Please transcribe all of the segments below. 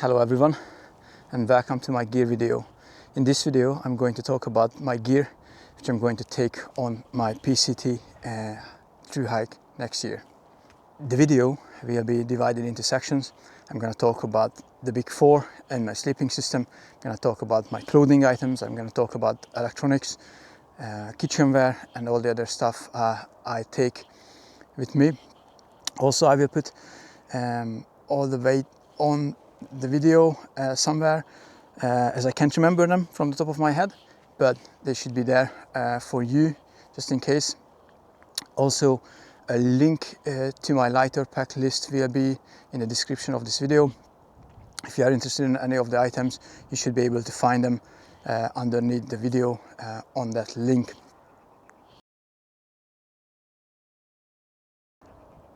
Hello everyone and welcome to my gear video. In this video I'm going to talk about my gear which I'm going to take on my PCT through hike next year. The video will be divided into sections. I'm going to talk about the big four and my sleeping system. I'm going to talk about my clothing items. I'm going to talk about electronics, kitchenware and all the other stuff I take with me. Also I will put all the weight on the video somewhere as I can't remember them from the top of my head, but they should be there for you just in case. Also a link to my lighter pack list will be in the description of this video. If you are interested in any of the items, you should be able to find them underneath the video on that link.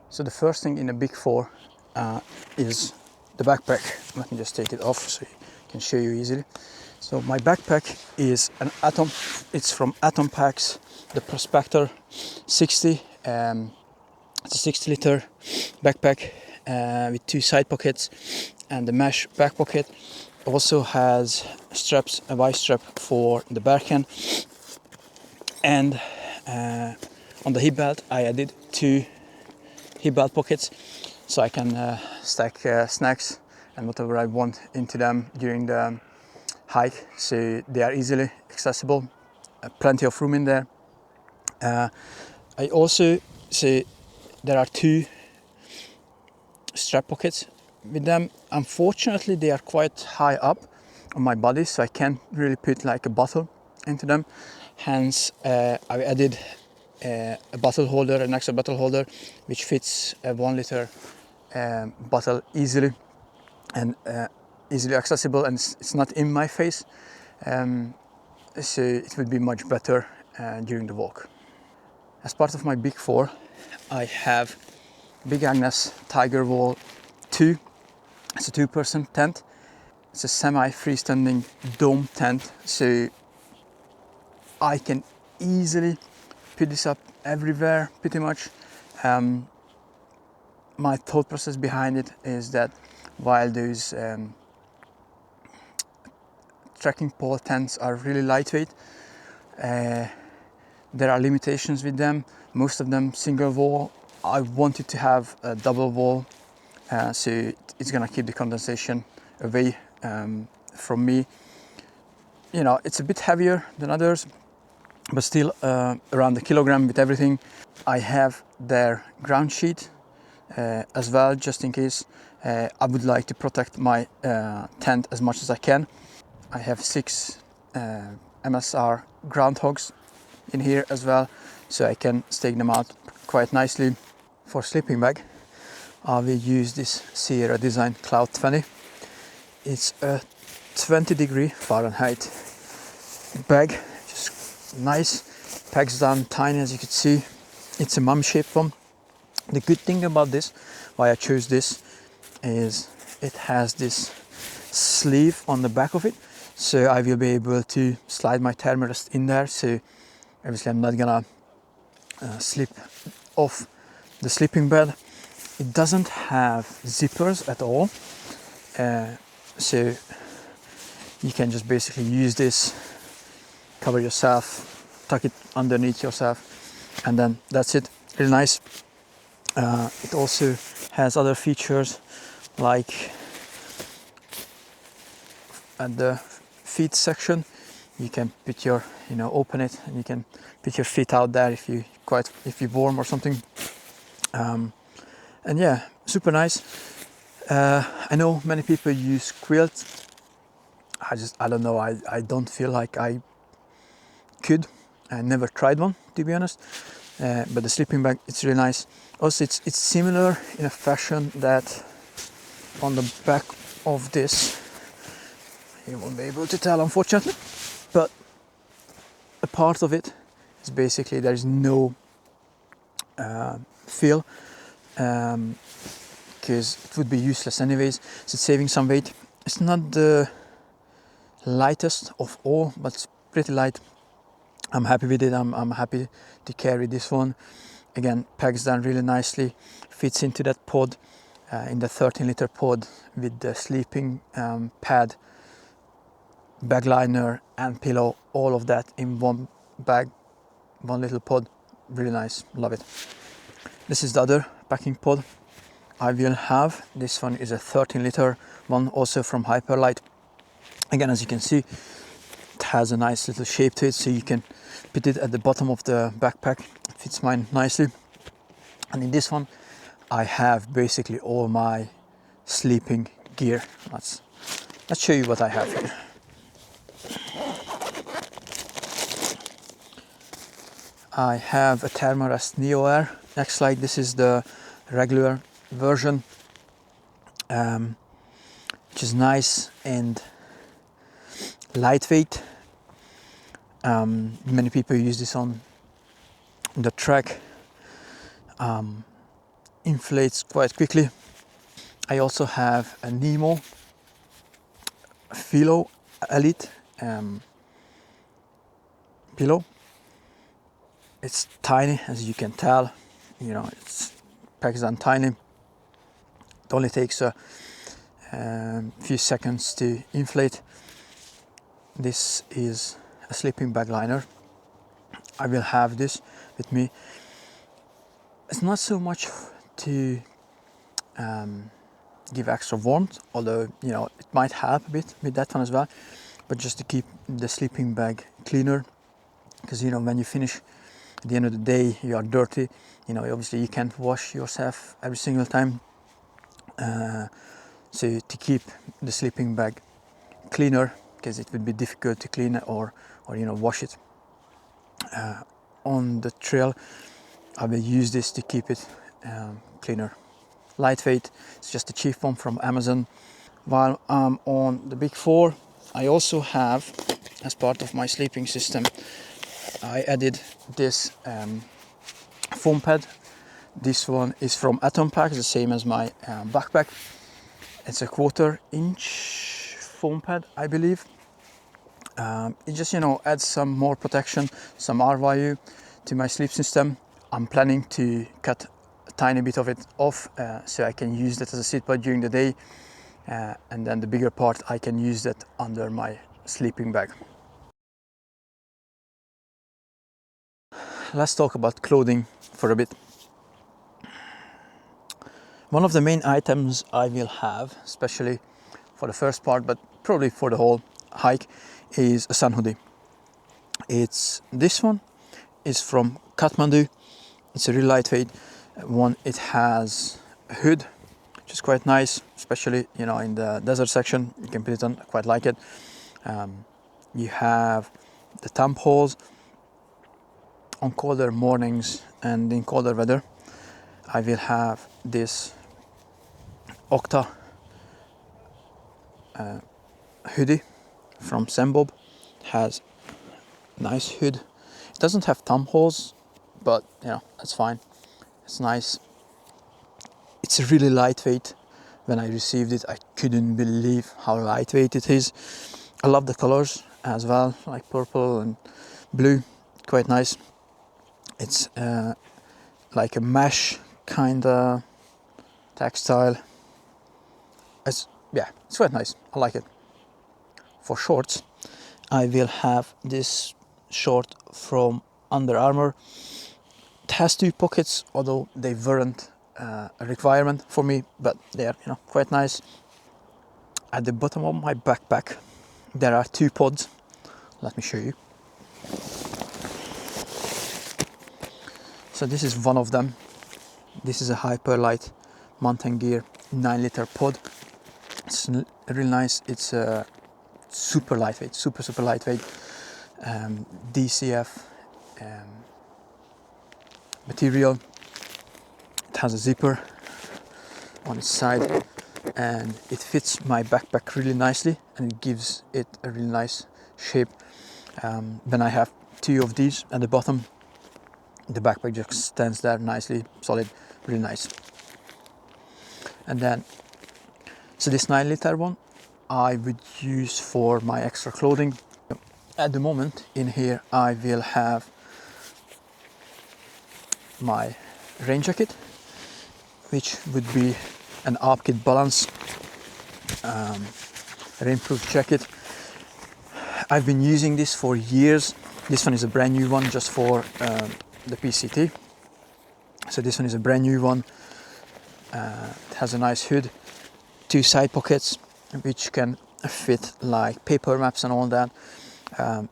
So the first thing in the big four is the backpack. Let me just take it off so I can show you easily. So my backpack is an Atom. It's from Atom Packs, the Prospector 60. It's a 60 liter backpack with two side pockets and the mesh back pocket. Also has straps, a Y strap for the barcan, and on the hip belt I added two hip belt pockets so I can stack snacks and whatever I want into them during the hike, so they are easily accessible. Plenty of room in there. I also see there are two strap pockets with them. Unfortunately they are quite high up on my body, so I can't really put like a bottle into them. Hence I added a bottle holder, an extra bottle holder which fits a 1 liter bottle easily and easily accessible, and it's not in my face, so it would be much better during the walk. As part of my big four I have Big Agnes Tiger Wall 2. It's a 2-person tent. It's a semi-freestanding dome tent, so I can easily put this up everywhere pretty much. My thought process behind it is that while those trekking pole tents are really lightweight, there are limitations with them. Most of them single wall. I wanted to have a double wall, so it's gonna keep the condensation away from me. You know, it's a bit heavier than others, but still around a kilogram with everything. I have their ground sheet as well, just in case I would like to protect my tent as much as I can. I have 6 MSR groundhogs in here as well, so I can stake them out quite nicely. For sleeping bag I will use this Sierra Design Cloud 20. It's a 20-degree Fahrenheit bag, just nice, packs down tiny as you can see. It's a mum shaped one. The good thing about this, why I chose this, is it has this sleeve on the back of it, so I will be able to slide my thermarest in there, so obviously I'm not gonna slip off the sleeping bed. It doesn't have zippers at all, so you can just basically use this, cover yourself, tuck it underneath yourself, and then that's it. Really nice. It also has other features like at the feet section you can put your, open it and you can put your feet out there if you're warm or something. And yeah, super nice. I know many people use quilts. I don't know, I don't feel like I could. I never tried one, to be honest. But the sleeping bag, it's really nice. Also, it's similar in a fashion that on the back of this, you won't be able to tell unfortunately, but a part of it is basically there is no fill, because it would be useless anyways, so it's saving some weight. It's not the lightest of all, but it's pretty light. I'm happy with it. I'm happy to carry this one. Again, packs down really nicely, fits into that pod. in the 13-liter pod with the sleeping pad, bag liner and pillow, all of that in one bag, one little pod. Really nice, love it. This is the other packing pod I will have. This one is a 13-liter one, also from Hyperlite. Again, as you can see, it has a nice little shape to it, so you can put it at the bottom of the backpack. It fits mine nicely. And in this one I have basically all my sleeping gear. Let's show you what I have here. I have a Thermarest Neo Air X-Lite. This is the regular version, which is nice and lightweight. Many people use this on the track. Inflates quite quickly. I also have a Nemo Philo Elite pillow. It's tiny, as you can tell, you know, it's packaged on tiny. It only takes a few seconds to inflate. This is a sleeping bag liner. I will have this with me. It's not so much to give extra warmth, although, you know, it might help a bit with that one as well, but just to keep the sleeping bag cleaner, because, you know, when you finish at the end of the day, you are dirty. You know, obviously you can't wash yourself every single time, so to keep the sleeping bag cleaner, because it would be difficult to clean it or you know, wash it on the trail, I will use this to keep it cleaner. Lightweight, it's just a cheap one from Amazon. While I'm on the Big 4, I also have, as part of my sleeping system, I added this foam pad. This one is from Atom Pack, the same as my backpack. It's a 1/4 inch foam pad, I believe. It just, you know, adds some more protection, some R-value to my sleep system. I'm planning to cut a tiny bit of it off, so I can use that as a seat pad during the day, and then the bigger part I can use that under my sleeping bag. Let's talk about clothing for a bit. One of the main items I will have, especially for the first part, but probably for the whole hike, is a sun hoodie. This one is from Kathmandu. It's a really lightweight one. It has a hood, which is quite nice, especially, you know, in the desert section. You can put it on, I quite like it. You have the thumb holes. On colder mornings and in colder weather, I will have this Octa hoodie from Sembob. It has nice hood. It doesn't have thumb holes, but, you know, that's fine. It's nice. It's really lightweight. When I received it, I couldn't believe how lightweight it is. I love the colors as well, like purple and blue, quite nice. It's like a mesh kind of textile. It's quite nice. I like it. For shorts, I will have this short from Under Armour. It has 2 pockets, although they weren't a requirement for me, but they are, you know, quite nice. At the bottom of my backpack, there are 2 pods. Let me show you. So this is one of them. This is a Hyperlite mountain gear 9-liter pod. It's really nice. It's super lightweight, super lightweight. DCF material. It has a zipper on its side, and it fits my backpack really nicely, and it gives it a really nice shape. When I have 2 of these at the bottom, the backpack just stands there nicely, solid, really nice. And then, so this 9-liter one I would use for my extra clothing. At the moment in here I will have my rain jacket, which would be an ARP-Kit balance rainproof jacket. I've been using this for years. This one is a brand new one just for the PCT. So this one is a brand new one. It has a nice hood, 2 side pockets which can fit like paper maps and all that.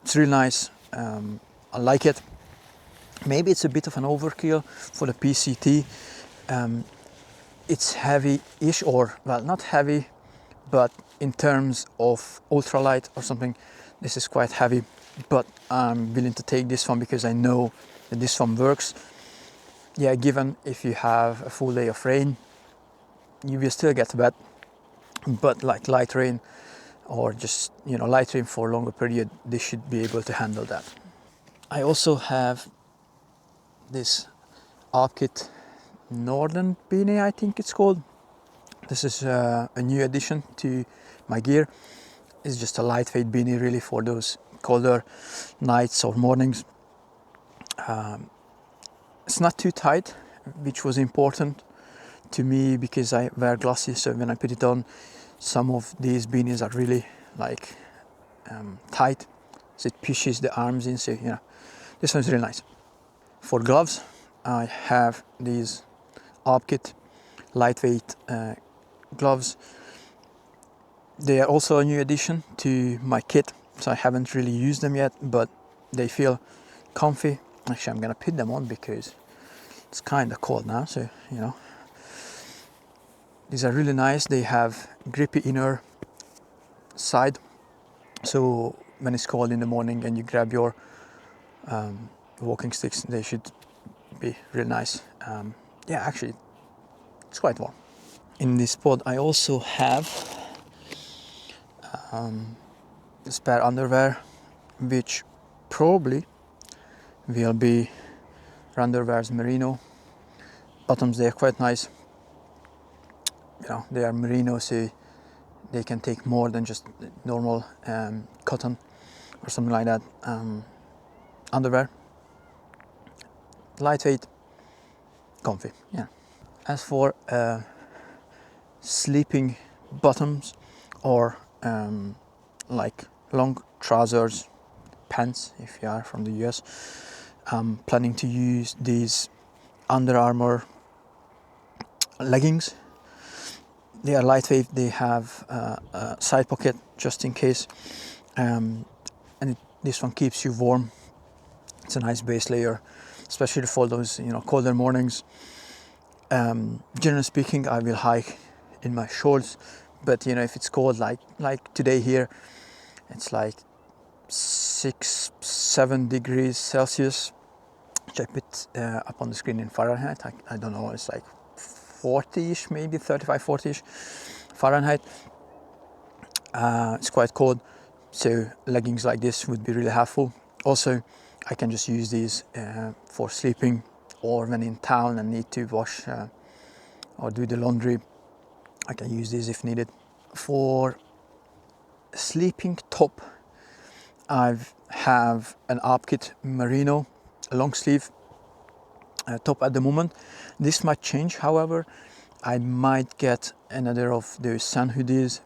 It's really nice. I like it. Maybe it's a bit of an overkill for the PCT. It's heavy-ish, or well, not heavy, but in terms of ultralight or something, this is quite heavy. But I'm willing to take this one because I know that this one works. Yeah, given if you have a full day of rain, you will still get wet, but like light rain or just, you know, light rain for a longer period, they should be able to handle that. I also have this ARP-Kit Northern beanie, I think it's called. This is a new addition to my gear. It's just a lightweight beanie really for those colder nights or mornings. It's not too tight, which was important to me because I wear glasses, so when I put it on, some of these beanies are really like tight, so it pushes the arms in, so you know, this one's really nice. For gloves, I have these ARP-Kit lightweight gloves. They are also a new addition to my kit, so I haven't really used them yet, but they feel comfy. Actually, I'm gonna put them on because it's kind of cold now, so you know. These are really nice. They have grippy inner side, so when it's cold in the morning and you grab your walking sticks, they should be really nice. Yeah, actually, it's quite warm. In this pod, I also have spare underwear, which probably will be Underwear's merino bottoms. They are quite nice. You know, they are merino, so they can take more than just normal cotton or something like that. Underwear, lightweight, comfy. Yeah. As for sleeping bottoms or like long trousers, pants, if you are from the US, I'm planning to use these Under Armour leggings. They are lightweight. They have a side pocket just in case, and this one keeps you warm. It's a nice base layer, especially for those, you know, colder mornings. Generally speaking, I will hike in my shorts, but you know, if it's cold like today here, it's like 6-7 degrees Celsius, which I put up on the screen in Fahrenheit. I don't know, it's like 40-ish, maybe 35-40-ish Fahrenheit. It's quite cold, so leggings like this would be really helpful. Also, I can just use these for sleeping, or when in town and need to wash or do the laundry, I can use these if needed. For sleeping top, I have an ARP-Kit merino long sleeve top at the moment. This might change, however. I might get another of those sun hoodies,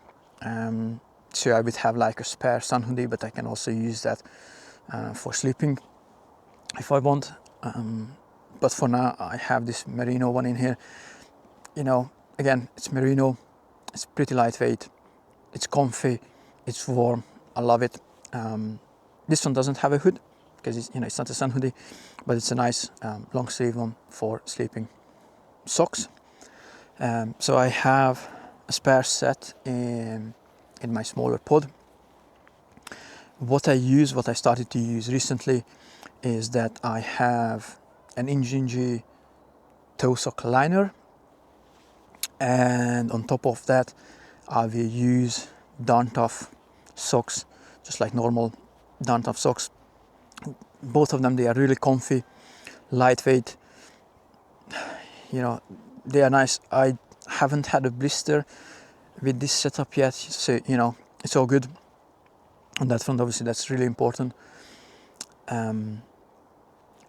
so I would have like a spare sun hoodie, but I can also use that for sleeping if I want. But for now, I have this merino one in here. You know, again, it's merino, it's pretty lightweight, it's comfy, it's warm, I love it. This one doesn't have a hood because it's, you know, it's not a sun hoodie, but it's a nice long sleeve one for sleeping. Socks. So I have a spare set in my smaller pod. What I started to use recently is that I have an Injinji toe sock liner, and on top of that I will use Darn Tough socks, just like normal Darn Tough socks. Both of them, they are really comfy, lightweight, you know, they are nice. I haven't had a blister with this setup yet, so you know, it's all good on that front. Obviously that's really important.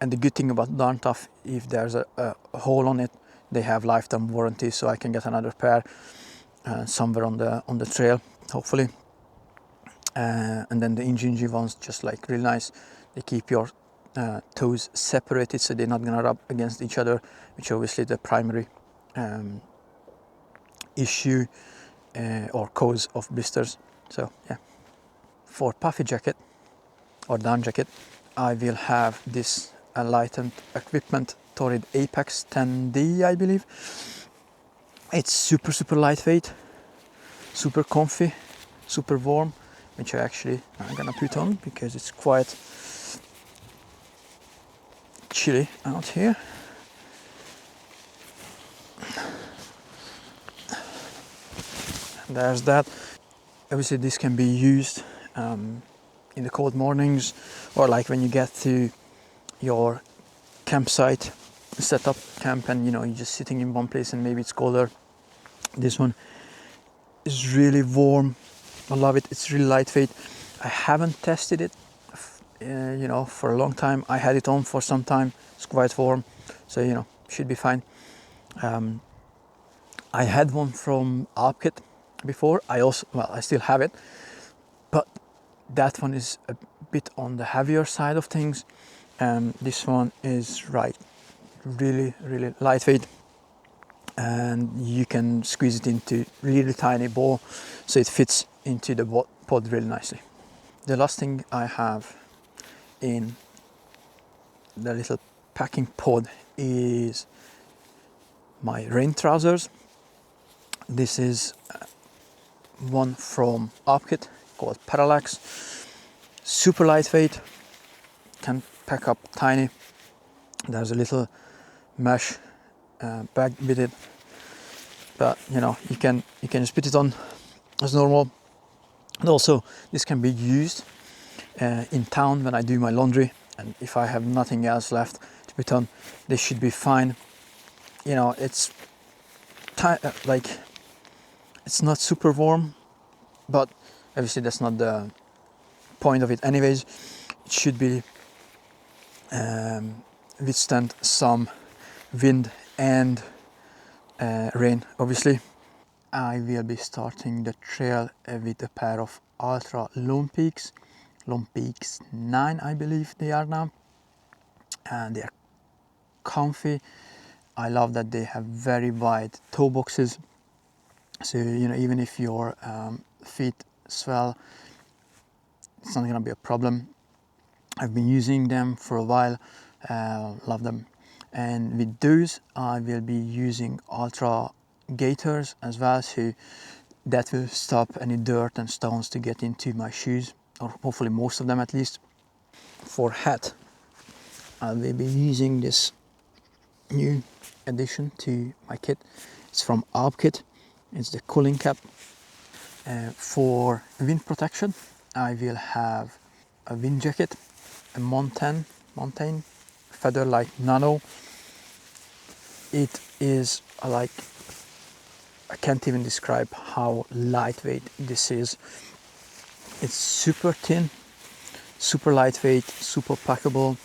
And the good thing about Darn Tough, if there's a hole on it, they have lifetime warranty, so I can get another pair somewhere on the trail, hopefully. And then the Injinji ones, just like really nice. They keep your toes separated, so they're not gonna rub against each other, which obviously the primary issue or cause of blisters. So yeah. For puffy jacket or down jacket, I will have this lightened equipment Torrid Apex 10D, I believe. It's super lightweight, super comfy, super warm, which I'm gonna put on because it's quite chilly out here. And there's that. Obviously this can be used in the cold mornings, or like when you get to your campsite, set up camp, and you're just sitting in one place and maybe it's colder. This one is really warm. I love it. It's really lightweight. I haven't tested it for a long time. I had it on for some time. It's quite warm, so should be fine. I had one from Alpkit before. I still have it, but that one is a bit on the heavier side of things. This one is really lightweight, and you can squeeze it into really tiny ball, so it fits into the pod really nicely. The last thing I have in the little packing pod is my rain trousers. This is one from Alpkit called Parallax. Super lightweight, can pack up tiny. There's a little mesh bag with it, but you can just put it on as normal. And also this can be used in town when I do my laundry, and if I have nothing else left to put on, this should be fine. It's it's not super warm, but obviously that's not the point of it anyways. It should be withstand some wind and rain, obviously. I will be starting the trail with a pair of Ultra Lone Peaks 9, I believe they are now, and they are comfy. I love that they have very wide toe boxes, so even if your feet swell, it's not gonna be a problem. I've been using them for a while, love them. And with those I will be using Ultra Gaiters as well, so that will stop any dirt and stones to get into my shoes, or hopefully most of them at least. For hat, I will be using this new addition to my kit. It's from Alpkit. It's the cooling cap. For wind protection, I will have a wind jacket, a Montane Featherlight Nano. It is I can't even describe how lightweight this is. It's super thin, super lightweight, super packable.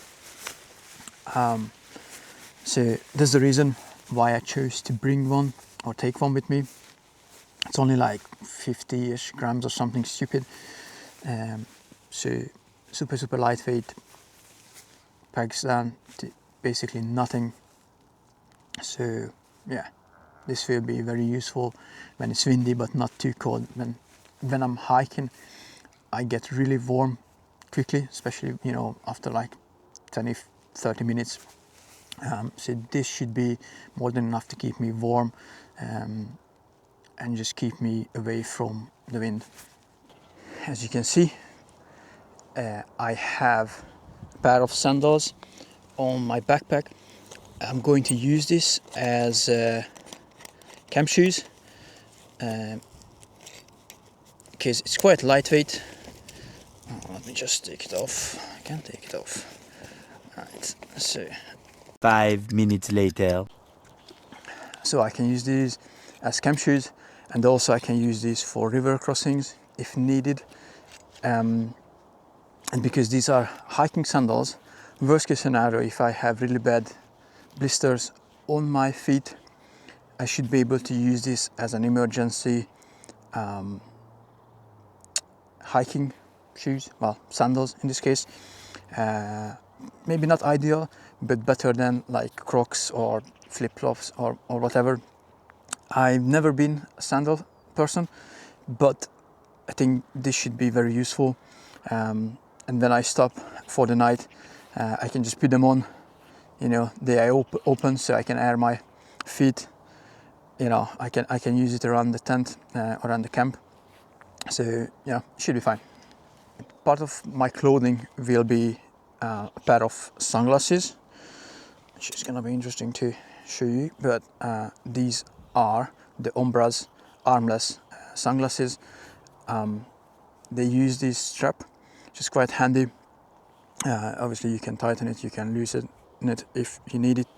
So that's the reason why I chose to bring one or take one with me. It's only like 50-ish grams or something stupid. So super lightweight, packs down to basically nothing. So yeah, this will be very useful when it's windy but not too cold. When I'm hiking, I get really warm quickly, especially after like 20-30 minutes. So this should be more than enough to keep me warm and just keep me away from the wind. As you can see, I have a pair of sandals on my backpack. I'm going to use this as camp shoes because it's quite lightweight. Let me just take it off. I can't take it off. Right, so 5 minutes later. So I can use these as camp shoes, and also I can use these for river crossings if needed. And because these are hiking sandals, worst case scenario, if I have really bad blisters on my feet, I should be able to use this as an emergency hiking shoes, well, sandals in this case. Maybe not ideal, but better than like Crocs or flip-flops or whatever. I've never been a sandal person, but I think this should be very useful. And when I stop for the night, I can just put them on. You know, they are open, so I can air my feet. You know, I can use it around the tent, around the camp. So yeah, it should be fine. Part of my clothing will be a pair of sunglasses, which is gonna be interesting to show you. But these are the Ombraz armless sunglasses. They use this strap, which is quite handy. Obviously, you can tighten it, you can loosen it if you need it.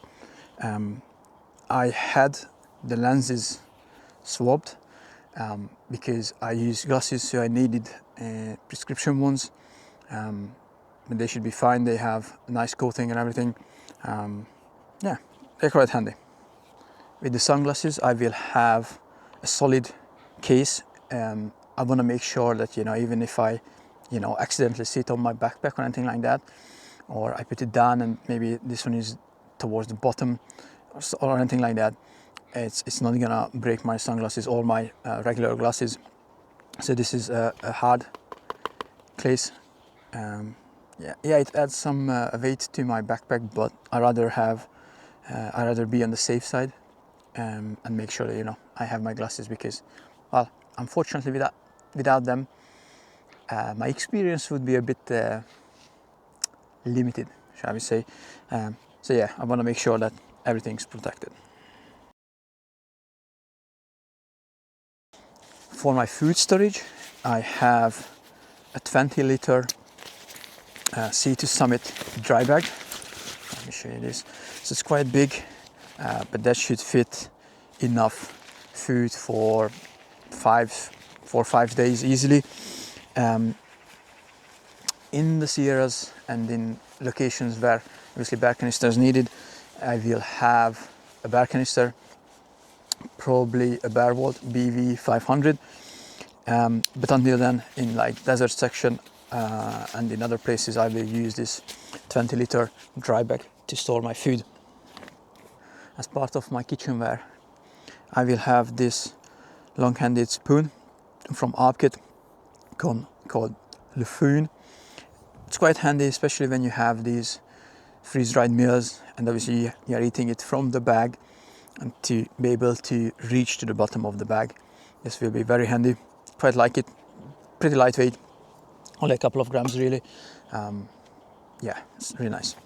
I had the lenses swapped because I use glasses, so I needed prescription ones. But they should be fine. They have a nice coating and everything. Yeah, they're quite handy. With the sunglasses, I will have a solid case. I want to make sure that, you know, even if I, you know, accidentally sit on my backpack or anything like that, or I put it down and maybe this one is towards the bottom or anything like that, it's not gonna break my sunglasses or my regular glasses. So this is a hard case. Yeah, it adds some weight to my backpack, but I rather be on the safe side and make sure that, you know, I have my glasses, because, well, unfortunately without them, my experience would be a bit limited, shall we say. So yeah, I want to make sure that everything's protected. For my food storage, I have a 20-liter C2 Summit dry bag. Let me show you this. So it's quite big, but that should fit enough food for 5 days easily. In the Sierras and in locations where obviously bear canister is needed, I will have a bear canister, probably a Bear Vault BV 500. But until then, in like desert section and in other places, I will use this 20-liter dry bag to store my food. As part of my kitchenware, I will have this long-handed spoon from Arpkit called Le Foon. It's quite handy, especially when you have these freeze-dried meals and obviously you're eating it from the bag, and to be able to reach to the bottom of the bag. This will be very handy. Quite like it. Pretty lightweight, only a couple of grams really. Yeah, it's really nice.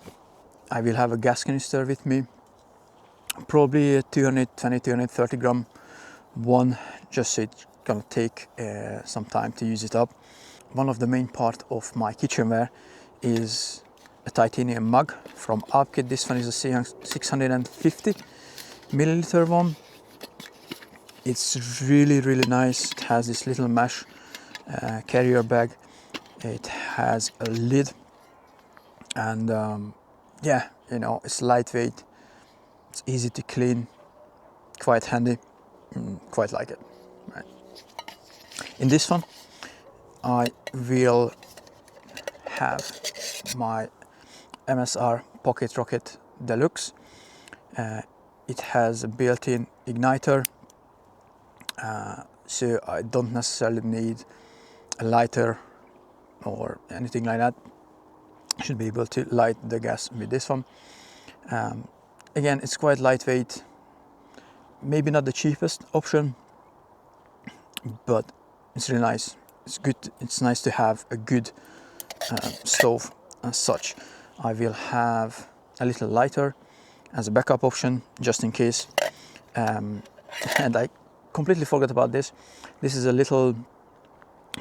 I will have a gas canister with me, probably a 220-230 gram one, just so it's gonna take some time to use it up. One of the main part of my kitchenware is a titanium mug from Arpkit. This one is a 650 milliliter one. It's really nice. It has this little mesh carrier bag. It has a lid, and yeah, you know, it's lightweight, it's easy to clean, quite handy. Quite like it. Right. In this one, I will have my MSR Pocket Rocket Deluxe. It has a built-in igniter, so I don't necessarily need a lighter or anything like that. I should be able to light the gas with this one. Again, it's quite lightweight, maybe not the cheapest option, but it's really nice. It's good. It's nice to have a good stove as such. I will have a little lighter as a backup option just in case. And I completely forgot about this. This is a little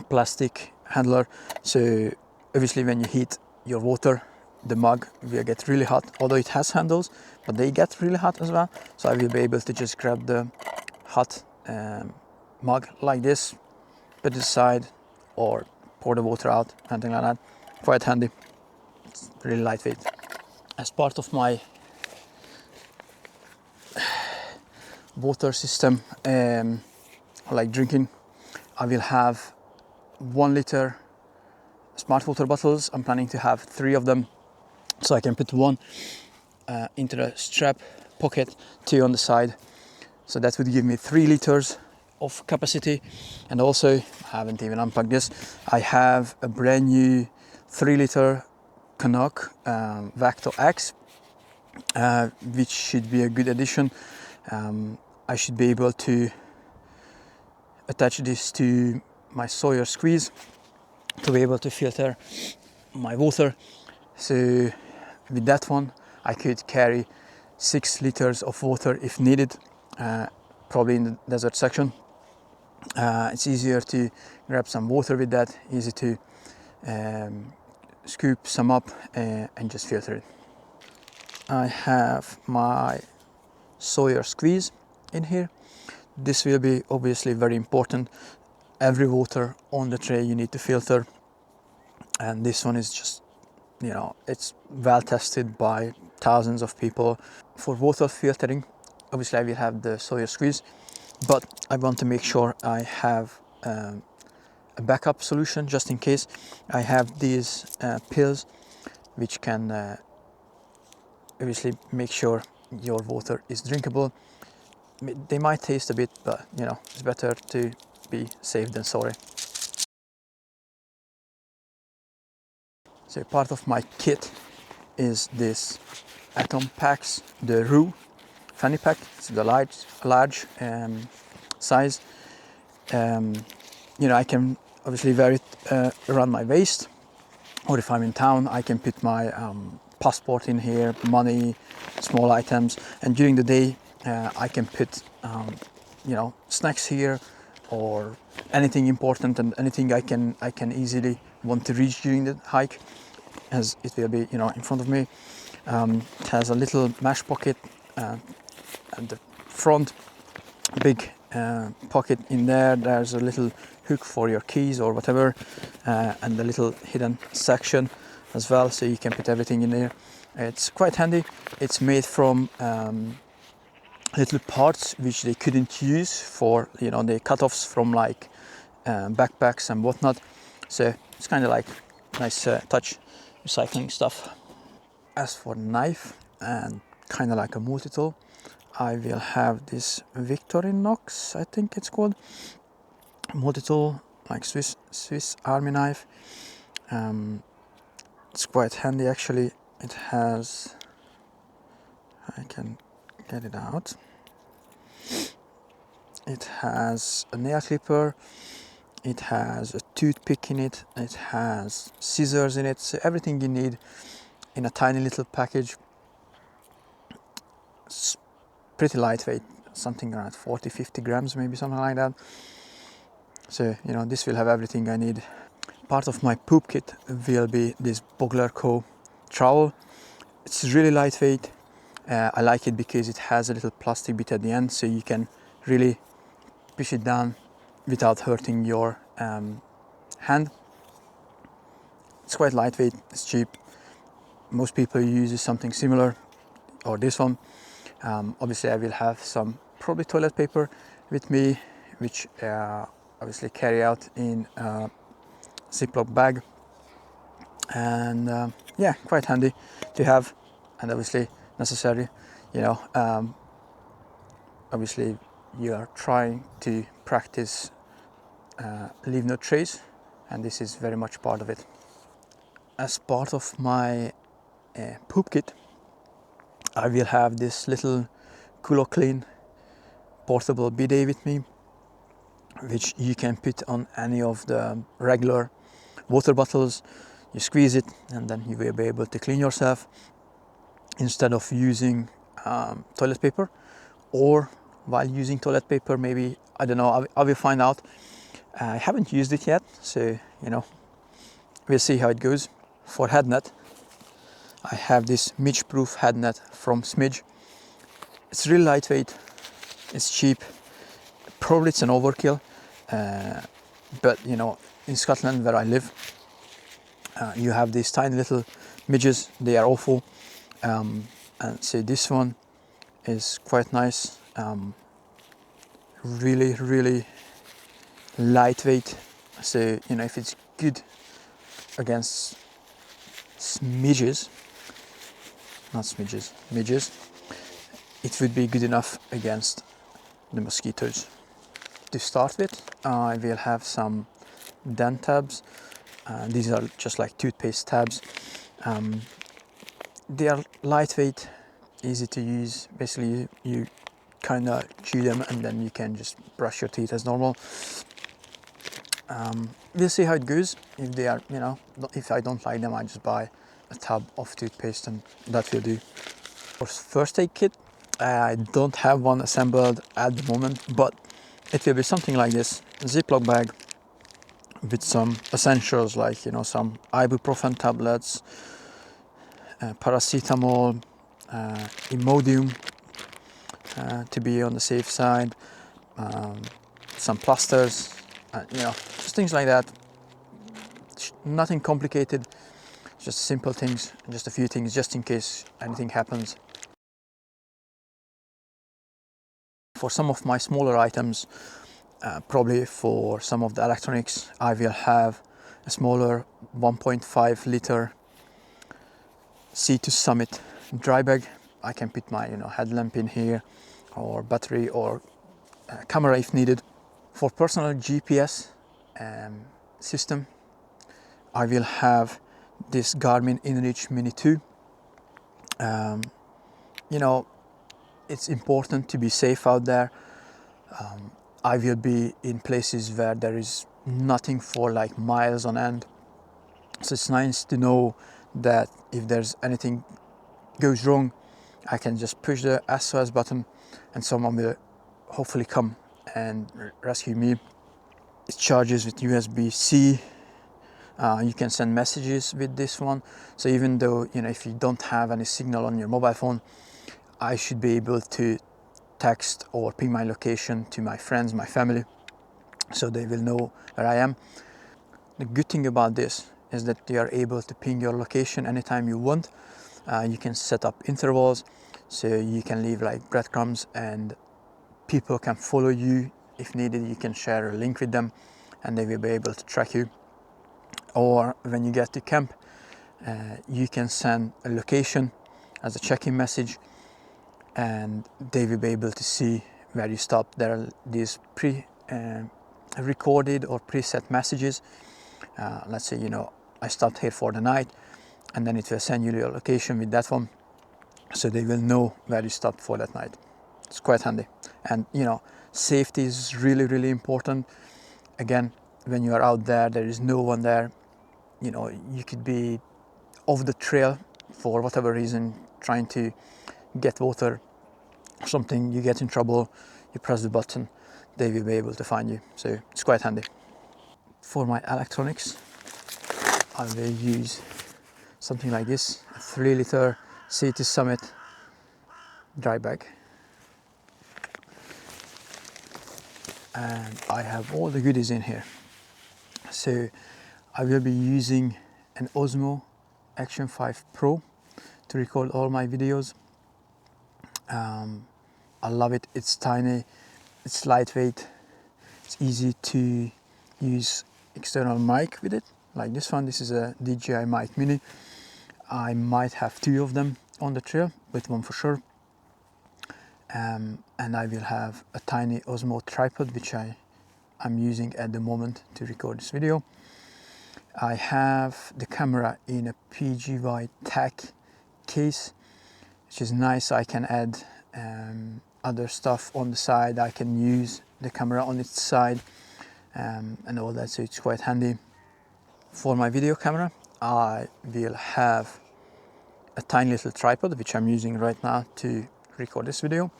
plastic handler, so obviously when you heat your water, the mug will get really hot, although it has handles, but they get really hot as well. So I will be able to just grab the hot mug like this, put it aside, or pour the water out, something like that. Quite handy. It's really lightweight. As part of my water system, like drinking. I will have 1 liter smart water bottles. I'm planning to have 3 of them, so I can put 1 into the strap pocket, 2 on the side. So that would give me 3 liters of capacity. And also, I haven't even unpacked this, I have a brand new 3 liter Canuck Vector X, which should be a good addition. I should be able to attach this to my Sawyer squeeze to be able to filter my water. So with that one, I could carry 6 liters of water if needed, probably in the desert section. It's easier to grab some water with that, easy to scoop some up and just filter it. I have my Sawyer squeeze in here. This will be obviously very important. Every water on the tray you need to filter, and this one is just, you know, it's well tested by thousands of people. For water filtering, obviously I will have the Sawyer squeeze, but I want to make sure I have a backup solution just in case. I have these pills which can obviously make sure your water is drinkable. They might taste a bit, but you know, it's better to be safe than sorry. So part of my kit is this Atom Packs, the Rue fanny pack. It's the large size. You know, I can obviously wear it around my waist, or if I'm in town, I can put my passport in here, money, small items, and during the day I can put you know, snacks here or anything important and anything I can easily want to reach during the hike, as it will be, you know, in front of me. It has a little mesh pocket at the front, big pocket in there. There's a little hook for your keys or whatever, and a little hidden section as well, so you can put everything in there. It's quite handy. It's made from little parts which they couldn't use for, you know, the cut-offs from like backpacks and whatnot. So it's kind of like nice touch recycling stuff. As for knife and kind of like a multi-tool, I will have this Victorinox, I think it's called, multi-tool, like Swiss Army knife. It's quite handy actually. It has, I can get it out. It has a nail clipper, it has a toothpick in it, it has scissors in it, so everything you need in a tiny little package. It's pretty lightweight, something around 40-50 grams, maybe something like that. So, you know, this will have everything I need. Part of my poop kit will be this Bogler Co. trowel. It's really lightweight. I like it because it has a little plastic bit at the end, so you can really push it down without hurting your hand. It's quite lightweight, it's cheap. Most people use something similar, or this one. Obviously I will have some probably toilet paper with me, which obviously carry out in a Ziploc bag, and yeah, quite handy to have, and obviously necessary. You know, obviously you are trying to practice leave no trace, and this is very much part of it. As part of my poop kit, I will have this little Cool Clean portable bidet with me, which you can put on any of the regular water bottles. You squeeze it and then you will be able to clean yourself instead of using toilet paper, or while using toilet paper, maybe, I don't know, I will find out. I haven't used it yet, so you know, we'll see how it goes. For head net, I have this Midge proof head net from Smidge. It's really lightweight, it's cheap, probably it's an overkill, but you know, in Scotland where I live, you have these tiny little midges. They are awful, and so this one is quite nice. really lightweight. So you know, if it's good against midges, it would be good enough against the mosquitoes. To start with, I will have some dent tabs. These are just like toothpaste tabs. They are lightweight, easy to use. Basically, you kind of chew them and then you can just brush your teeth as normal. We'll see how it goes. If they are, you know, if I don't like them, I just buy a tub of toothpaste and that will do. For first aid kit, I don't have one assembled at the moment, but it will be something like this: a Ziploc bag with some essentials like, you know, some ibuprofen tablets, paracetamol, Imodium to be on the safe side, some plasters, you know, just things like that. Nothing complicated, just simple things, just a few things just in case anything happens. For some of my smaller items, probably for some of the electronics, I will have a smaller 1.5 liter C2 Summit dry bag. I can put my, you know, headlamp in here, or battery, or camera if needed. For personal GPS system, I will have this Garmin InReach Mini 2. You know, it's important to be safe out there. I will be in places where there is nothing for like miles on end. So it's nice to know that if there's anything goes wrong, I can just push the SOS button and someone will hopefully come and rescue me. It charges with USB-C. You can send messages with this one. So even though, you know, if you don't have any signal on your mobile phone, I should be able to text or ping my location to my friends, my family, so they will know where I am. The good thing about this is that you are able to ping your location anytime you want. You can set up intervals, so you can leave like breadcrumbs and people can follow you. If needed, you can share a link with them and they will be able to track you. Or when you get to camp, you can send a location as a check-in message and they will be able to see where you stopped. There are these pre-recorded or preset messages. Let's say, you know, I stopped here for the night, and then it will send you your location with that one, so they will know where you stopped for that night. It's quite handy. And you know, safety is really important. Again, when you are out there, there is no one there. You know, you could be off the trail for whatever reason, trying to get water or something, you get in trouble, you press the button, they will be able to find you. So it's quite handy. For my electronics, I will use something like this, a 3 liter C2 Summit dry bag. And I have all the goodies in here. So I will be using an Osmo Action 5 Pro to record all my videos. I love it. It's tiny, it's lightweight, it's easy to use external mic with it, like this one. This is a DJI Mic Mini. I might have 2 of them on the trail, but one for sure. And I will have a tiny Osmo tripod, which I'm using at the moment to record this video. I have the camera in a PGY TAC case, which is nice. I can add other stuff on the side. I can use the camera on its side and all that, so it's quite handy. For my video camera, I will have a tiny little tripod, which I'm using right now to record this video.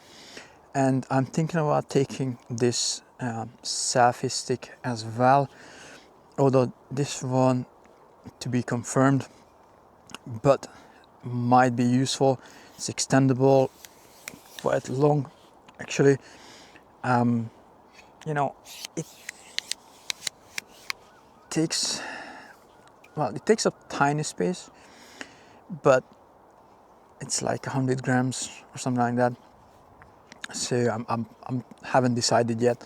And I'm thinking about taking this selfie stick as well, although this one to be confirmed, but might be useful. It's extendable, quite long actually. You know, it takes up tiny space, but it's like 100 grams or something like that. So I'm haven't decided yet,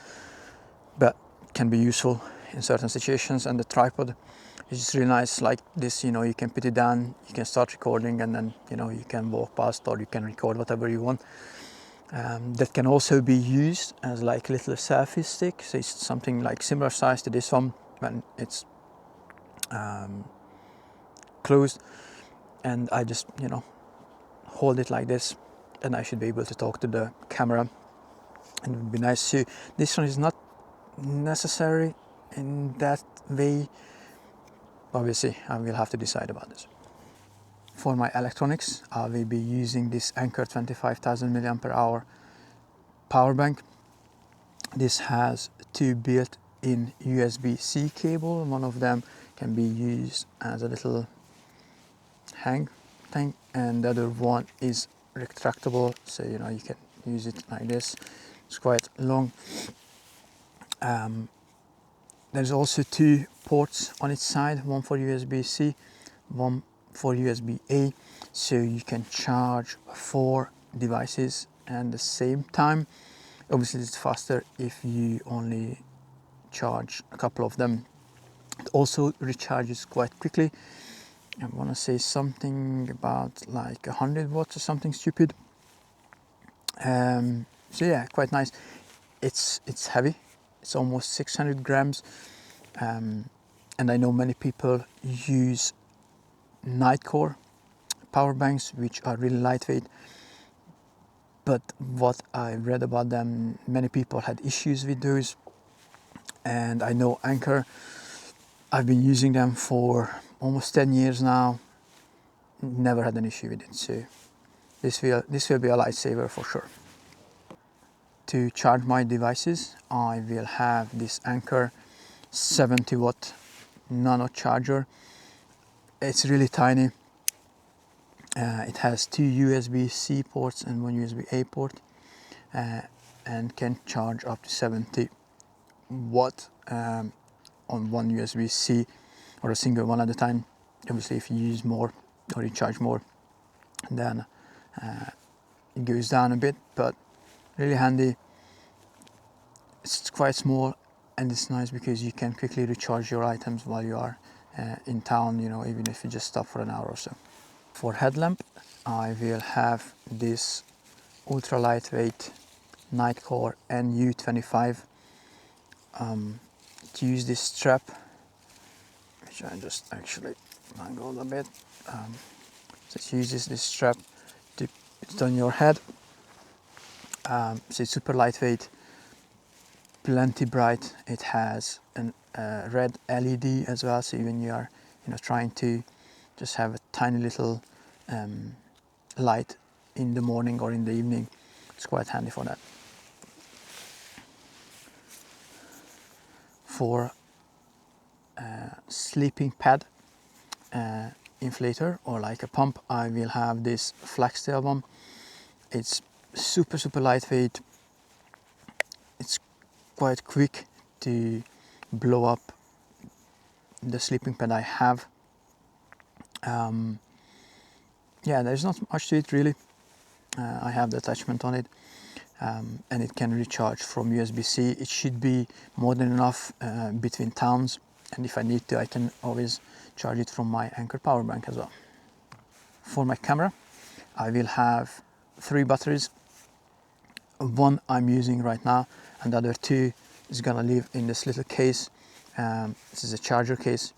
but can be useful in certain situations. And the tripod is just really nice like this, you know, you can put it down, you can start recording, and then, you know, you can walk past or you can record whatever you want. That can also be used as like a little selfie stick, so it's something like similar size to this one when it's closed, and I just, you know, hold it like this, and I should be able to talk to the camera, and it would be nice to. This one is not necessary in that way. Obviously, I will have to decide about this. For my electronics, I will be using this Anker 25,000 mAh power bank. This has two built-in USB-C cable. One of them can be used as a little hang thing, and the other one is retractable, so you know you can use it like this. It's quite long. There's also two ports on its side, one for USB-C, one for USB-A, so you can charge 4 devices at the same time. Obviously it's faster if you only charge a couple of them. It also recharges quite quickly. I want to say something about like 100 watts or something stupid. So yeah, quite nice. It's heavy. It's almost 600 grams. And I know many people use Nightcore power banks, which are really lightweight. But what I read about them, many people had issues with those. And I know Anker, I've been using them for almost 10 years now. Never had an issue with it. So this will be a lifesaver for sure. To charge my devices, I will have this Anker 70 watt nano charger. It's really tiny. It has two USB-C ports and one USB-A port, and can charge up to 70 watt on one USB-C or a single one at a time. Obviously, if you use more or you charge more, then it goes down a bit, but really handy. It's quite small, and it's nice because you can quickly recharge your items while you are in town, you know, even if you just stop for an hour or so. For headlamp, I will have this ultra lightweight Nightcore NU25. To use this strap, which I just actually mangled a bit, so it uses this strap to put it on your head. So it's super lightweight, plenty bright. It has a red LED as well, so when you are, you know, trying to just have a tiny little light in the morning or in the evening, it's quite handy for that. For sleeping pad inflator or like a pump, I will have this Flaxtail one. It's super lightweight. It's quite quick to blow up the sleeping pad I have. Yeah, there's not much to it really. I have the attachment on it, and it can recharge from USB-C. It should be more than enough between towns, and if I need to, I can always charge it from my Anker power bank as well. For my camera, I will have 3 batteries. One I'm using right now, and the other 2 is gonna live in this little case. This is a charger case,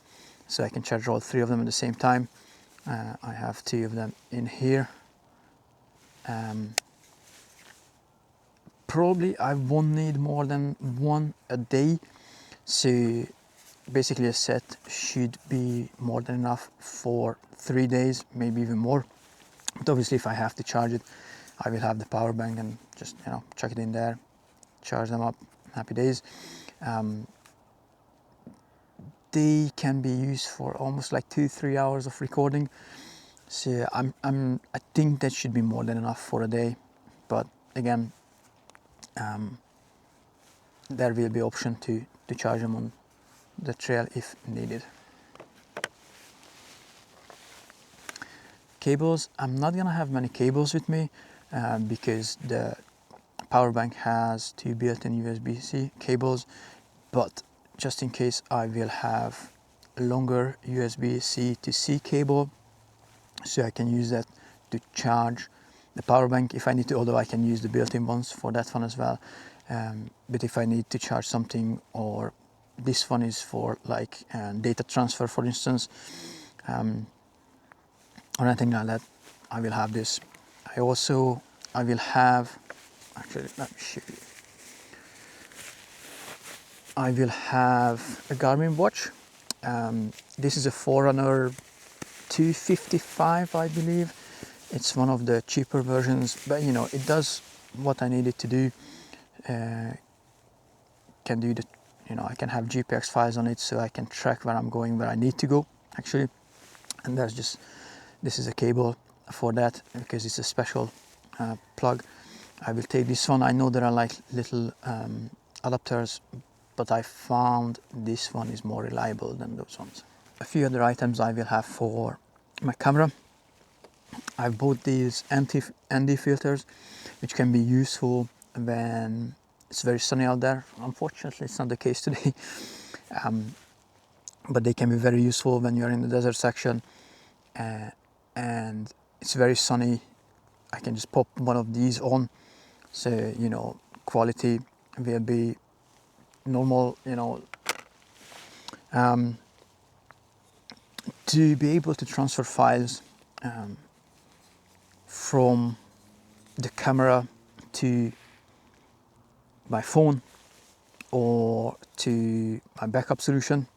so I can charge all 3 of them at the same time. I have 2 of them in here. Probably I won't need more than 1 a day, so basically a set should be more than enough for 3 days, maybe even more. But obviously if I have to charge it, I will have the power bank and just, you know, chuck it in there, charge them up, happy days. They can be used for almost like 2-3 hours of recording, so I think that should be more than enough for a day. But again, there will be option to charge them on the trail if needed. Cables, I'm not gonna have many cables with me because the power bank has 2 built-in USB-C cables, but just in case I will have a longer USB-C to C cable, so I can use that to charge the power bank if I need to, although I can use the built-in ones for that one as well. But if I need to charge something, or this one is for like data transfer, for instance, or anything like that, I will have this. I will have, actually let me show you. I will have a Garmin watch. This is a Forerunner 255, I believe. It's one of the cheaper versions, but you know, it does what I need it to do. Can do the, you know, I can have GPX files on it, so I can track where I'm going, where I need to go actually. And that's just, this is a cable for that, because it's a special plug. I will take this one. I know there are like little adapters, but I found this one is more reliable than those ones. A few other items I will have for my camera. I bought these ND filters, which can be useful when it's very sunny out there. Unfortunately, it's not the case today, but they can be very useful when you're in the desert section and it's very sunny. I can just pop one of these on, so you know, quality will be normal, you know. To be able to transfer files from the camera to my phone or to my backup solution,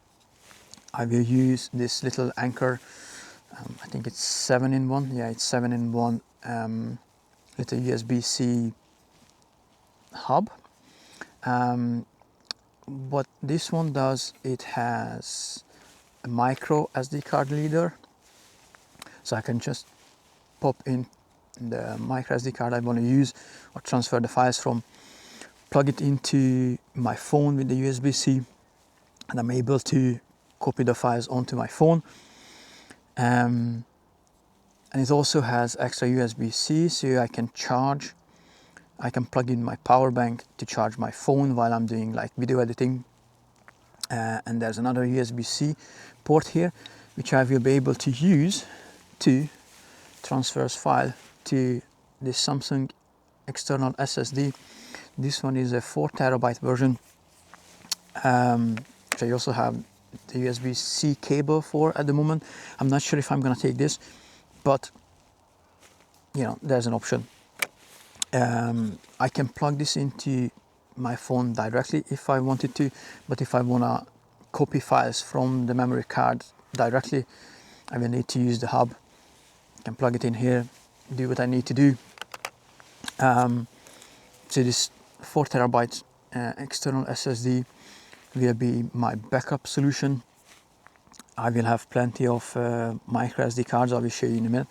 I will use this little Anchor. I think it's 7-in-1. Yeah, it's 7-in-1 little USB-C hub. What this one does, it has a micro SD card reader, so I can just pop in the micro SD card I want to use or transfer the files from, plug it into my phone with the USB-C, and I'm able to copy the files onto my phone. And it also has extra USB-C, so I can charge. I can plug in my power bank to charge my phone while I'm doing like video editing. And there's another USB-C port here, which I will be able to use to transfer file to this Samsung external SSD. This one is a 4 TB version, which I also have the USB-C cable for at the moment. I'm not sure if I'm going to take this, but you know, there's an option. I can plug this into my phone directly if I wanted to, but if I want to copy files from the memory card directly, I will need to use the hub. I can plug it in here, do what I need to do. So this 4 TB external SSD will be my backup solution. I will have plenty of micro SD cards, I will show you in a minute.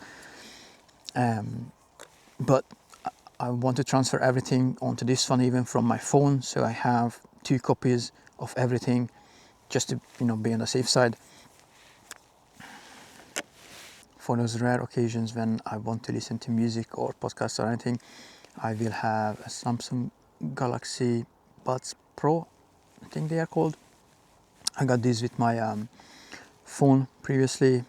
But I want to transfer everything onto this one, even from my phone, so I have 2 copies of everything, just to, you know, be on the safe side. For those rare occasions when I want to listen to music or podcasts or anything, I will have a Samsung Galaxy Buds Pro, I think they are called. I got these with my phone previously.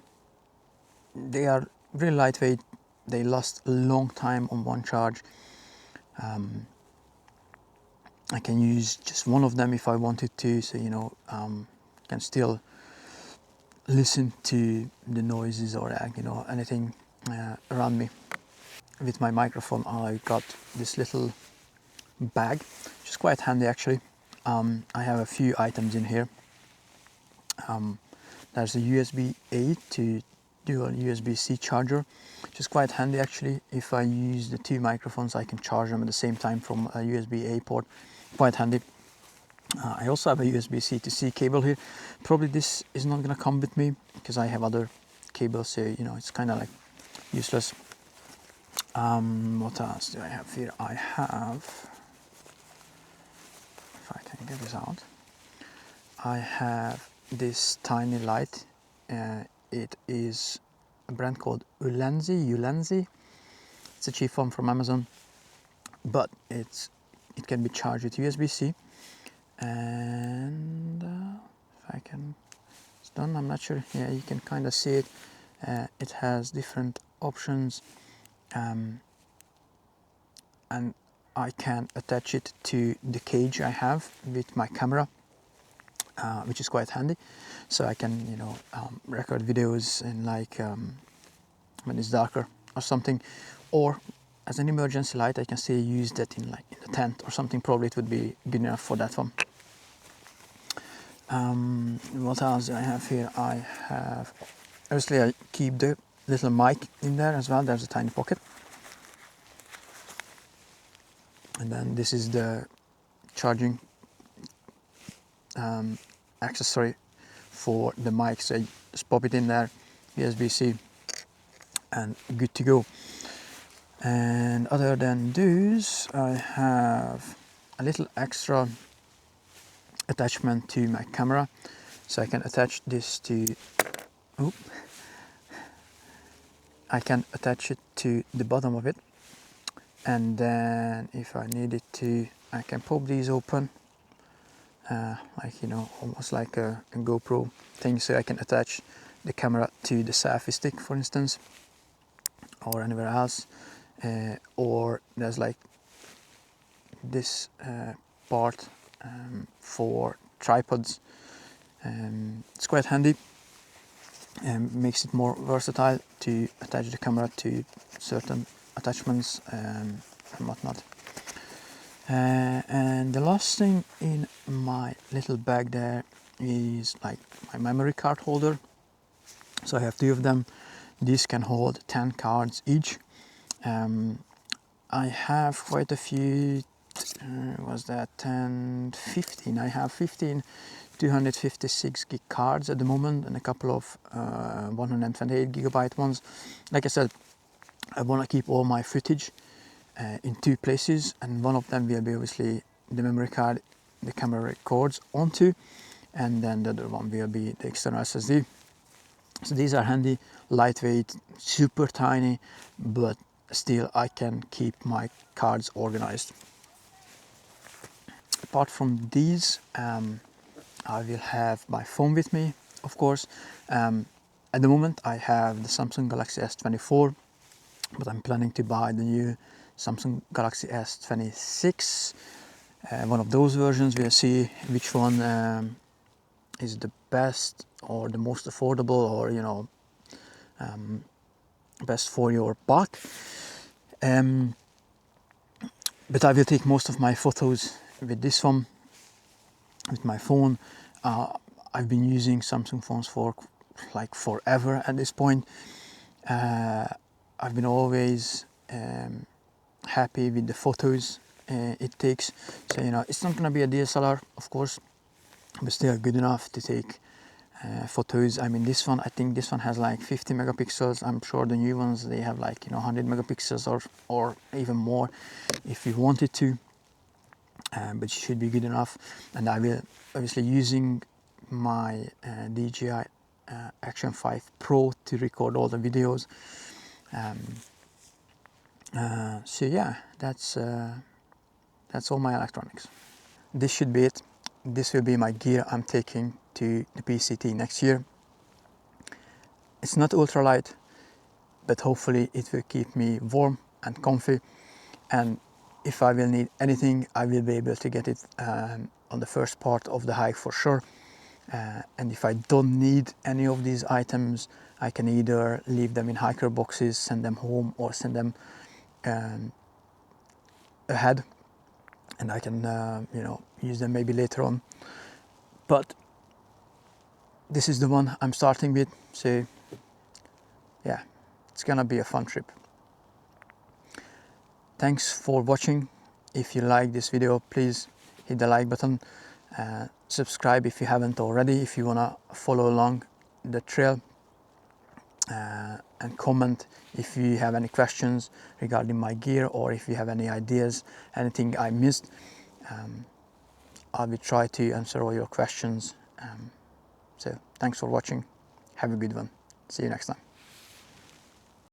They are really lightweight, they last a long time on one charge. I can use just one of them if I wanted to, so you know, can still listen to the noises or you know, anything around me. With my microphone, I got this little bag, which is quite handy actually. I have a few items in here. There's a USB-A to dual USB-C charger, which is quite handy actually. If I use the 2 microphones, I can charge them at the same time from a USB-A port. Quite handy. I also have a USB-C to C cable here. Probably this is not going to come with me because I have other cables, so you know, it's kind of like useless. What else do I have here? I have, if I can get this out, I have this tiny light. It is a brand called Ulenzi. It's a cheap one from Amazon, but it's it can be charged with USB-C, and if I can, it's done, I'm not sure. Yeah, you can kind of see it. It has different options, and I can attach it to the cage I have with my camera, which is quite handy. So I can, you know, record videos in like when it's darker or something, or as an emergency light I can still use that in like in the tent or something. Probably it would be good enough for that one. What else do I have here? I have, obviously I keep the little mic in there as well. There's a tiny pocket, and then this is the charging accessory for the mic. So you just pop it in there, USB-C, and good to go. And other than those, I have a little extra attachment to my camera, so I can attach this to, I can attach it to the bottom of it, and then if I need it to, I can pop these open, like, you know, almost like a GoPro thing, so I can attach the camera to the selfie stick, for instance, or anywhere else. Or there's like this part for tripods. It's quite handy and makes it more versatile to attach the camera to certain attachments and whatnot. And the last thing in my little bag there is like my memory card holder. So I have 2 of them. These can hold 10 cards each. I have quite a few, was that 10, 15? I have 15 256 gig cards at the moment, and a couple of 128 gigabyte ones. Like I said, I want to keep all my footage in 2 places, and one of them will be obviously the memory card the camera records onto, and then the other one will be the external SSD. So these are handy, lightweight, super tiny, but still I can keep my cards organized. Apart from these, I will have my phone with me, of course. At the moment I have the Samsung Galaxy S24, but I'm planning to buy the new Samsung Galaxy S26, one of those versions. We'll see which one is the best or the most affordable, or, you know, best for your buck. But I will take most of my photos with this one, with my phone. I've been using Samsung phones for like forever at this point. I've been always happy with the photos it takes. So, you know, it's not gonna be a DSLR, of course, but still good enough to take photos. I mean, this one, I think this one has like 50 megapixels. I'm sure the new ones, they have like, you know, 100 megapixels or even more if you wanted to, but it should be good enough. And I will obviously using my DJI Action 5 Pro to record all the videos. So yeah, that's all my electronics. This should be it. This will be my gear I'm taking to the PCT next year. It's not ultralight, but hopefully it will keep me warm and comfy. And if I will need anything, I will be able to get it on the first part of the hike for sure. And if I don't need any of these items, I can either leave them in hiker boxes, send them home, or send them ahead, and I can you know, use them maybe later on. But this is the one I'm starting with, so yeah, it's gonna be a fun trip. Thanks for watching. If you like this video, please hit the like button, subscribe if you haven't already, if you wanna follow along the trail, and comment if you have any questions regarding my gear, or if you have any ideas, anything I missed. I will try to answer all your questions. So thanks for watching. Have a good one. See you next time.